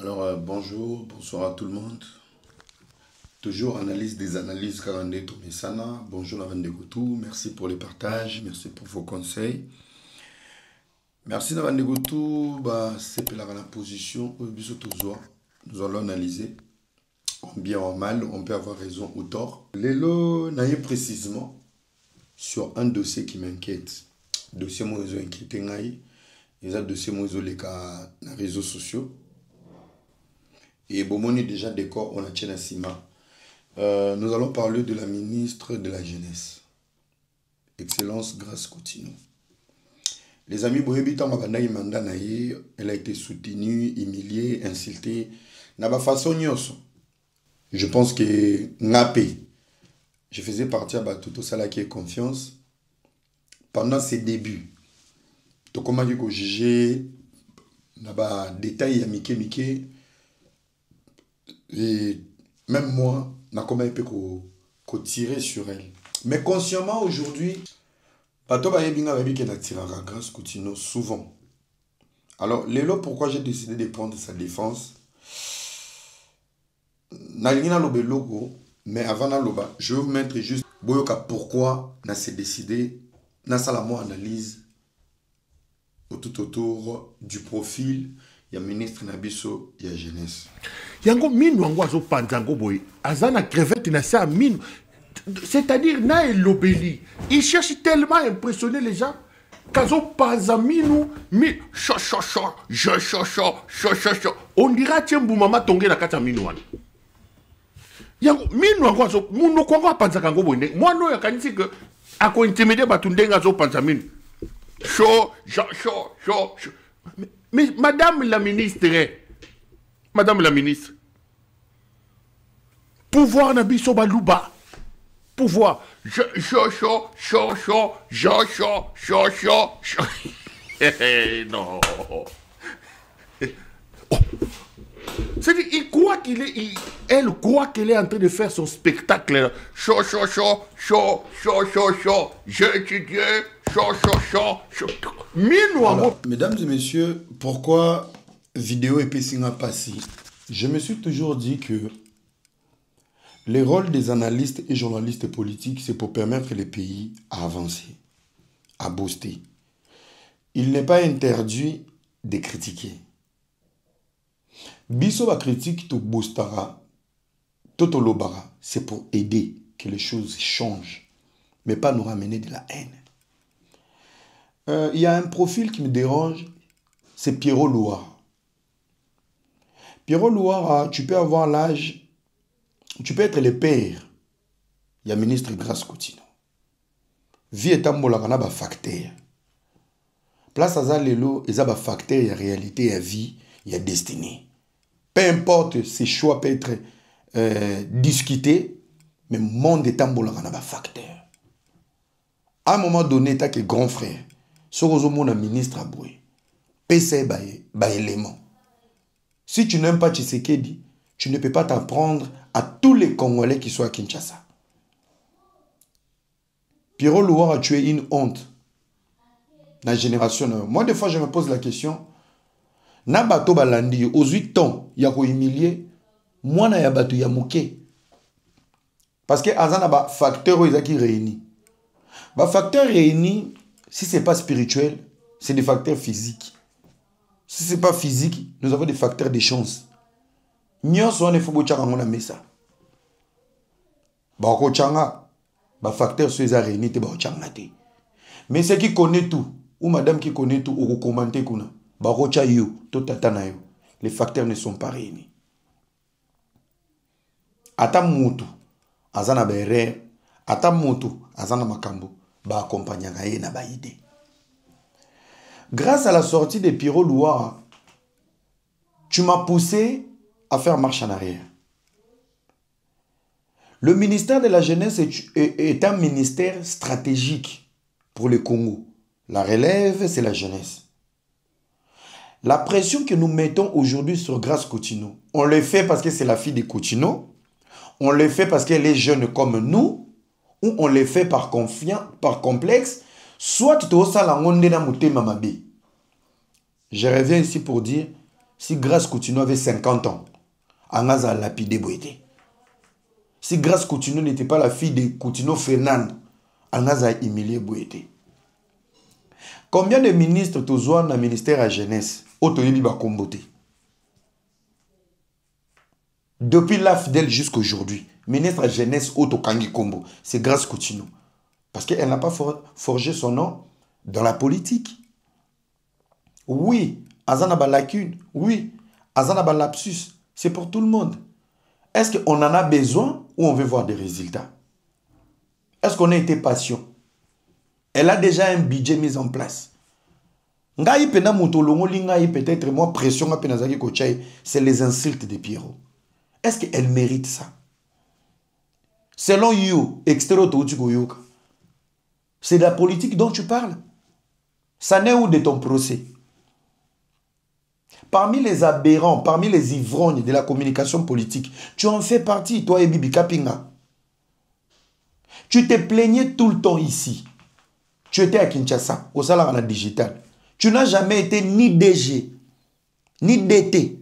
Bonjour, bonsoir à tout le monde. Toujours analyse des analyses Karande Tomesana. Bonjour Navande Goutou, merci pour les partages, merci pour vos conseils. Merci Navande Goutou, c'est la position où nous allons analyser. En bien ou en mal, on peut avoir raison ou tort. Lélo naïe précisément sur un dossier qui m'inquiète. Dossier moi ils ont inquiété naïe. Ils ont dossier moi ils ont les cas dans les réseaux sociaux. Et bon, on est déjà d'accord, on a tient à Sima. Nous allons parler de la ministre de la Jeunesse. Excellence Grace Coutinho. Les amis, elle a été soutenue, humiliée, insultée. Façon, je pense que Ngapé, je faisais partie de tout ça qui est confiance. Pendant ses débuts, tu comment dire que juger, détail à Mickey. Et même moi, je n'ai tirer sur elle. Mais consciemment, aujourd'hui, je tiré Grace Coutinho souvent. Alors, Lélo, pourquoi j'ai décidé de prendre sa défense? Mais avant je vais vous mettre juste pourquoi j'ai décidé de faire la analyse tout autour du profil. Il y a ministre Nabiso, il y a jeunesse. Yango minu ango azo panzango boy. Azana crevette na sa minu. C'est-à-dire na elobeli. Il cherche tellement à impressionner les gens. Kazo panzaminu mi cho. On dira tiens boumama tongé na kata minu wana. Yango minu ango azo muno kwanga panzango boy. Moi no yakanisi que ako intimider batundenga azo panzaminu. Cho. Mais Madame la ministre, pouvoir Nabiso Balouba, pouvoir, non. C'est-à-dire, il croit qu'il est, elle croit qu'elle est en train de faire son spectacle. J'étudie, Mesdames et messieurs, pourquoi vidéo et Pessinga passé? Je me suis toujours dit que les rôles des analystes et journalistes politiques, c'est pour permettre les pays à avancer, à booster. Il n'est pas interdit de critiquer. Biso la critique to boostara, toto lobara, c'est pour aider que les choses changent, mais pas nous ramener de la haine. Il y a un profil qui me dérange, c'est Pierrot Louara. Pierrot Louara, tu peux avoir l'âge, tu peux être le père. Il y a ministre Grace Coutinho. Vie est un molagana facteur. Place à ça, lelo, il y a un facteur, il y a réalité, il y a vie, il y a destinée. Peu importe, ces choix peuvent être discutés, mais le monde est un facteur. À un moment donné, tu as que grand frère. Si tu es un ministre à Boué, PC élément. Si tu n'aimes pas Tshisekedi, tu ne peux pas t'apprendre à tous les Congolais qui sont à Kinshasa. Pierrot Louara a tué une honte dans la génération. Moi, des fois, je me pose la question. Na bato balandi aux 8 ans, il y a humilié. Moi, na ya bato ya mouké. Parce que azana ba facteur qui réunit. Ba facteur réuni, si ce n'est pas spirituel, c'est des facteurs physiques. Si ce n'est pas physique, nous avons des facteurs de chance. Nyon so ne faut pas ngona mesa. Ba ko changa, ba facteur so eza réuni te ba changa te. Mais ceux qui connaissent tout ou madame qui connaît tout ou commenter kuna. Les facteurs ne sont pas réunis. Ata mutu azana bere, ata mutu azana makambo ba accompagnanga ye na ba idée. Grâce à la sortie de Pierrot Louara, tu m'as poussé à faire marche en arrière. Le ministère de la Jeunesse est un ministère stratégique pour le Congo. La relève, c'est la jeunesse. La pression que nous mettons aujourd'hui sur Grace Coutinho, on le fait parce que c'est la fille de Coutinho, on le fait parce qu'elle est jeune comme nous, ou on le fait par confiance, par complexe, soit tu te la mamabe. Je reviens ici pour dire, Si Grâce Coutinho avait 50 ans, Angaza a lapidé Boété. Si Grâce Coutinho n'était pas la fille de Coutinho Fernand, Angaza a humilié Boété. Combien de ministres tozoa dans le ministère à jeunesse Otoyebi Bakombote? Depuis l'AFDEL jusqu'aujourd'hui, ministre à jeunesse Oto Kangi Kombo, c'est Grâce Coutinho. Parce qu'elle n'a pas forgé son nom dans la politique. Oui, Azana ba lacune. Oui, Azana ba lapsus. C'est pour tout le monde. Est-ce qu'on en a besoin ou on veut voir des résultats? Est-ce qu'on a été patient? Elle a déjà un budget mis en place. Peut-être moi, pression, c'est les insultes de Pierrot. Est-ce qu'elle mérite ça? Selon you, c'est de la politique dont tu parles. Ça n'est où de ton procès? Parmi les aberrants, parmi les ivrognes de la communication politique, tu en fais partie, toi et Bibi Kapinga. Tu te plaignais tout le temps ici. Tu étais à Kinshasa, au salaire digital. Tu n'as jamais été ni DG, ni DT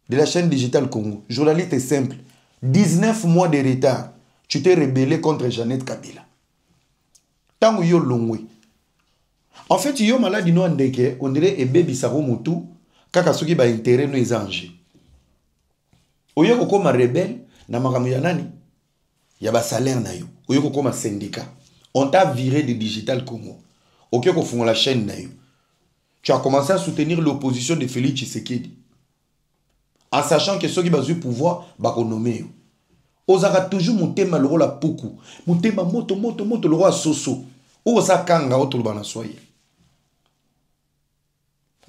de la chaîne digitale Congo. Journaliste simple. 19 mois de retard. Tu t'es rebellé contre Jeannette Kabila. Tant que yo longwe. En fait, yo malade no andeke, on dirait et baby saro mutu, kaka soki ba intérêt no ezange. Oyo ko koma rebelle na makamu ya nani? Ya ba salaire na yo. Oyo ko koma syndicat. On t'a viré de Digital Congo. Ok, qu'on fonde la chaîne na yo. Tu as commencé à soutenir l'opposition de Félix Tshisekedi. En sachant que ceux qui ont eu pouvoir, bah nommer. Ozaka toujours monter malheureux la poukou. Monter ma moto le roi soso. Oza kanga otolbana soye.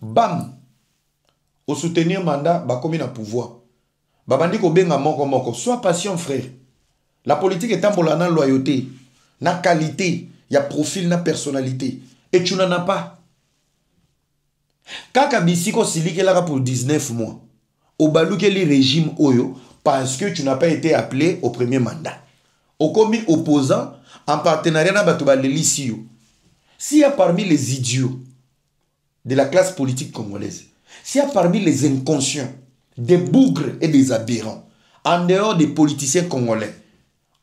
Bam. Au soutenir mandat, bah comme na pouvoir. Babandi ko benga moko. Sois patient frère. La politique est en la loyauté, na qualité, il y a profil, na personnalité. Et tu n'en as pas. Kaka bisiko silike là pour 19 mois. Au balouke le régime oyo parce que tu n'as pas été appelé au premier mandat. Au commis opposant en partenariat na batuba lelisio. S'il y a parmi les idiots de la classe politique congolaise, s'il y a parmi les inconscients, des bougres et des aberrants, en dehors des politiciens congolais,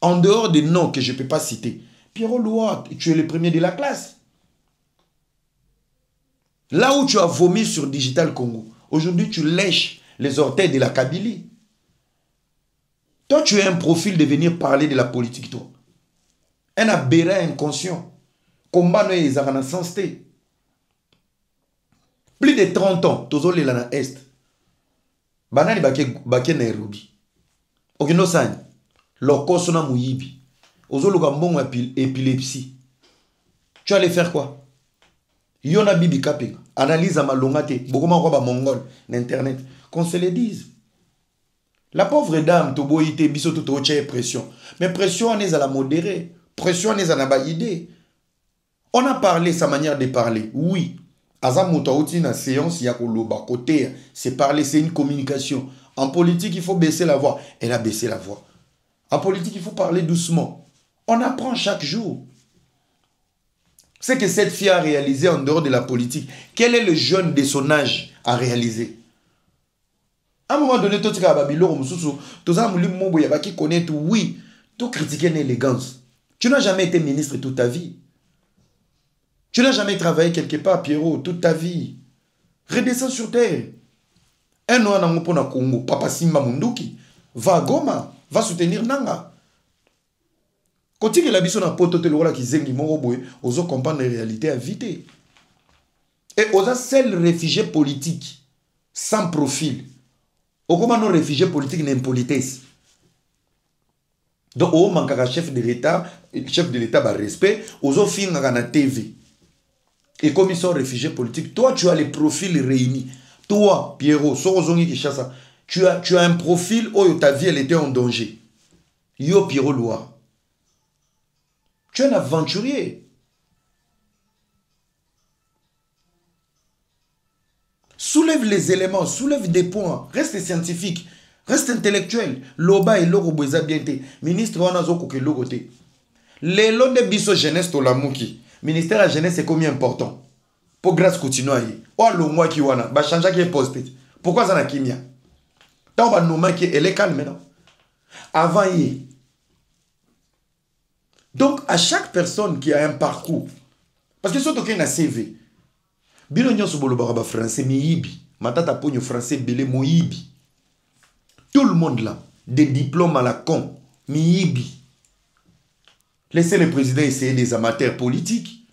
en dehors des noms que je ne peux pas citer, Pierrot Loua, tu es le premier de la classe. Là où tu as vomi sur Digital Congo, aujourd'hui tu lèches les orteils de la Kabylie. Toi, tu as un profil de venir parler de la politique, toi. Un aberrant inconscient. Combat no ezakana sans té. Plus de 30 ans, tozo le lana est. Banani bake Nairobi. Okino sani. Lokoso na muyibi. Ozo luka mbongo épilepsie. Tu allais faire quoi? Yona bibi kapinga. Analyse à malongate. Bokoma roba mongol. N'internet. Qu'on se le dise. La pauvre dame, toboïté, biso tout pression. Mais pression, on est à la modérer. Pression, on est à la idée. On a parlé sa manière de parler. Oui. Azamuta outi na séance, il y a côté. C'est parler, c'est une communication. En politique, il faut baisser la voix. Elle a baissé la voix. En politique, il faut parler doucement. On apprend chaque jour. C'est que cette fille a réalisé en dehors de la politique. Quel est le jeune de son âge à réaliser? À un moment donné, tout ce qui connaît tout, oui, tout critiquer l'élégance. Tu n'as jamais été ministre toute ta vie. Tu n'as jamais travaillé quelque part, Pierrot, toute ta vie. Redescends sur terre. Un an dans mon Congo, Papa Simba Munduki, va à Goma, va soutenir Nanga. Quand tu es la bison à poto te l'ola qui zengi mon roboé, oso comprendre les réalités à vite. Et osa seul réfugié politique, sans profil. Comment nos réfugiés politiques n'impolitesse. Donc, au manque à chef de l'État par respect, aux autres filles à la TV. Et comme ils sont réfugiés politiques, toi, tu as les profils réunis. Toi, Pierrot, tu as un profil où ta vie elle était en danger. Yo, Pierrot Loire. Tu es un aventurier. Soulève les éléments, soulève des points, reste scientifique, reste intellectuel. Loba et Loro Boisa Bienté, ministre Wanazoko ke Logote. Les lots de biso jeunesse to la mouki. Ministère de la jeunesse c'est combien important? Pour grâce continuer. Oh le mois qui wana, ba chanja qui est posté. Pourquoi ça n'a kimia? Tant qu'on va nommer qu'elle est calme maintenant. Avant hier. Donc, à chaque personne qui a un parcours, parce que surtout qu'il y a un CV, Bilonyo Sobolobara français, Miyibi, Matata Pogno français, Belé Moyibi. Tout le monde là, des diplômes à la con, Miyibi. Laissez le président essayer des amateurs politiques.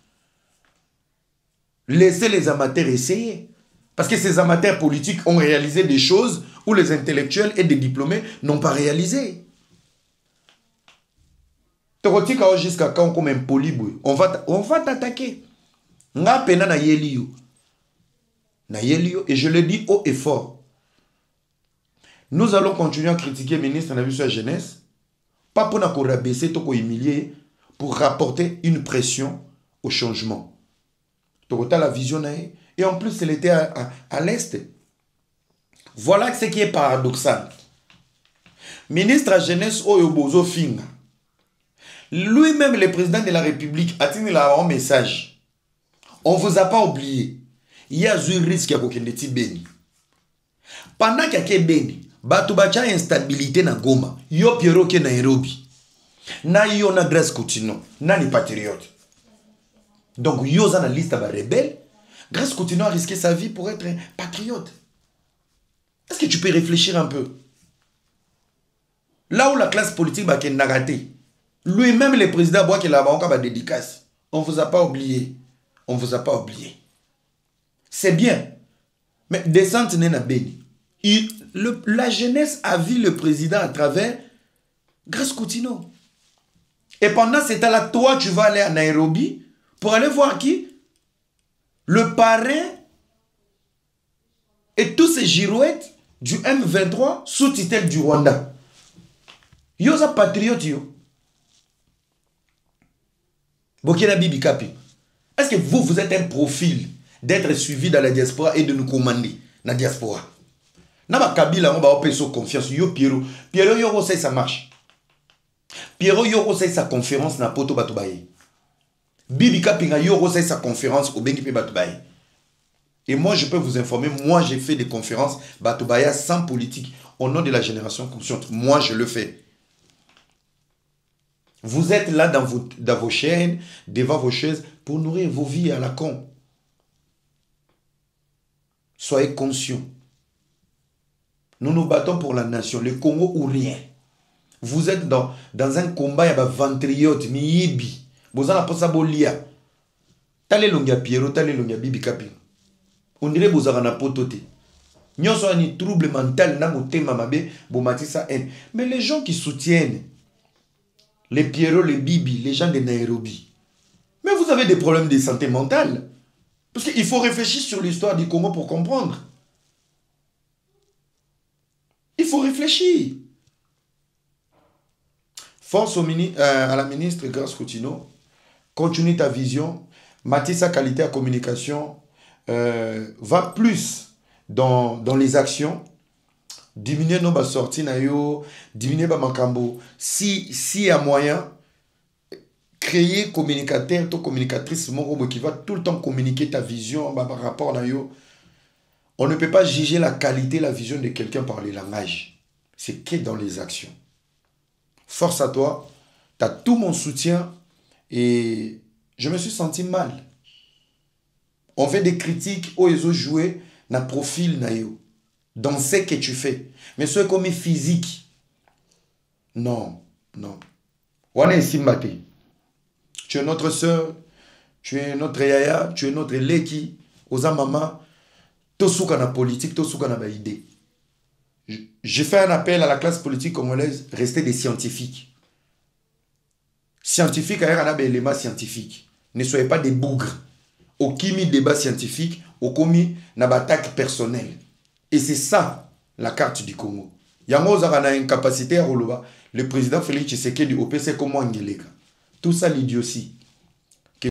Laissez les amateurs essayer. Parce que ces amateurs politiques ont réalisé des choses où les intellectuels et des diplômés n'ont pas réalisé. Jusqu'à quand comme un poliboué, on va t'attaquer. Nga pena na yeliyo. Na yeliyo, et je le dis haut et fort. Nous allons continuer à critiquer le ministre de la Jeunesse, pas pour nous rabaisser, pour humilier, pour rapporter une pression au changement. Donc, la vision, et en plus, elle était à l'Est. Voilà ce qui est paradoxal. Ministre de la Jeunesse, Oyobozo Finga. Lui-même, le président de la République, a tenu un message. On ne vous a pas oublié. Il y a un risque à Kokendeti Beni. Pendant qu'il y a Beni, Batubacha instabilité na Goma, yo Piero ke Nairobi. Na yo na Grâce Coutinho, na les patriotes. Donc yo za na liste ba rebelle, Grâce Coutinho a risqué sa vie pour être un patriote. Est-ce que tu peux réfléchir un peu? Là où la classe politique va n'a raté, lui-même le président boit qu'il a encore dédicace. On ne vous a pas oublié. On ne vous a pas oublié. C'est bien. Mais descente n'est pas béni. La jeunesse a vu le président à travers Grâce Coutinho. Et pendant ce temps-là, toi, tu vas aller à Nairobi pour aller voir qui? Le parrain et tous ces girouettes du M23 sous tutelle du Rwanda. Yo sa patriote yo. Bokena Bibi Kapi. Est-ce que vous êtes un profil d'être suivi dans la diaspora et de nous commander dans la diaspora? Nama Kabila, on va opérer sur confiance. Yo Pierrot. Pierrot, yo sait ça marche. Pierrot, yo sait sa conférence na Poto Batubaye. Bibi Kapi, yo sait sa conférence au Bengipe Batubaye. Et moi, je peux vous informer, moi, j'ai fait des conférences Batubaya sans politique, au nom de la génération consciente. Moi, je le fais. Vous êtes là dans vos chaînes, devant vos chaises, pour nourrir vos vies à la con. Soyez conscients. Nous nous battons pour la nation, le Congo ou rien. Vous êtes dans un combat, il y a des ventriotes, miyibi. Vous avez la bolia. Tale longia Pierrot, tale longia Bibi Kapi. On dirait que vous avez un potote. Nous avons un trouble mental, mais les gens qui soutiennent les Pierrot, les Bibi, les gens de Nairobi, mais vous avez des problèmes de santé mentale. Parce qu'il faut réfléchir sur l'histoire du Congo pour comprendre. Il faut réfléchir. Force à la ministre Grâce Coutinho, continue ta vision, Matissa qualité à communication, va plus dans les actions, diminuer nos sorties, diminuer nos makambo. Si il y a moyen, créer communicateur, ton communicatrice qui va tout le temps communiquer ta vision par rapport à yo. On ne peut pas juger la qualité, la vision de quelqu'un par les langages. C'est que dans les actions. Force à toi, tu as tout mon soutien et je me suis senti mal. On fait des critiques où ils ont joué dans le profil dans ce que tu fais. Mais ce comme physique, non, non. On est ici, Mbappé. Tu es notre soeur, tu es notre yaya, tu es notre leki, oza mama, tout ce qu'on a politique, tout ce qu'on a idée. J'ai fait un appel à la classe politique congolaise, restez des scientifiques. Scientifiques, il y a un élément scientifique. Ne soyez pas des bougres. Au kimi débat scientifique, au komi n'attaque personnelle. Et c'est ça la carte du Congo. Yango a une capacité à relever. Le président Félix Tshisekedi au PC comme Angeleka. Tout ça l'idiotie.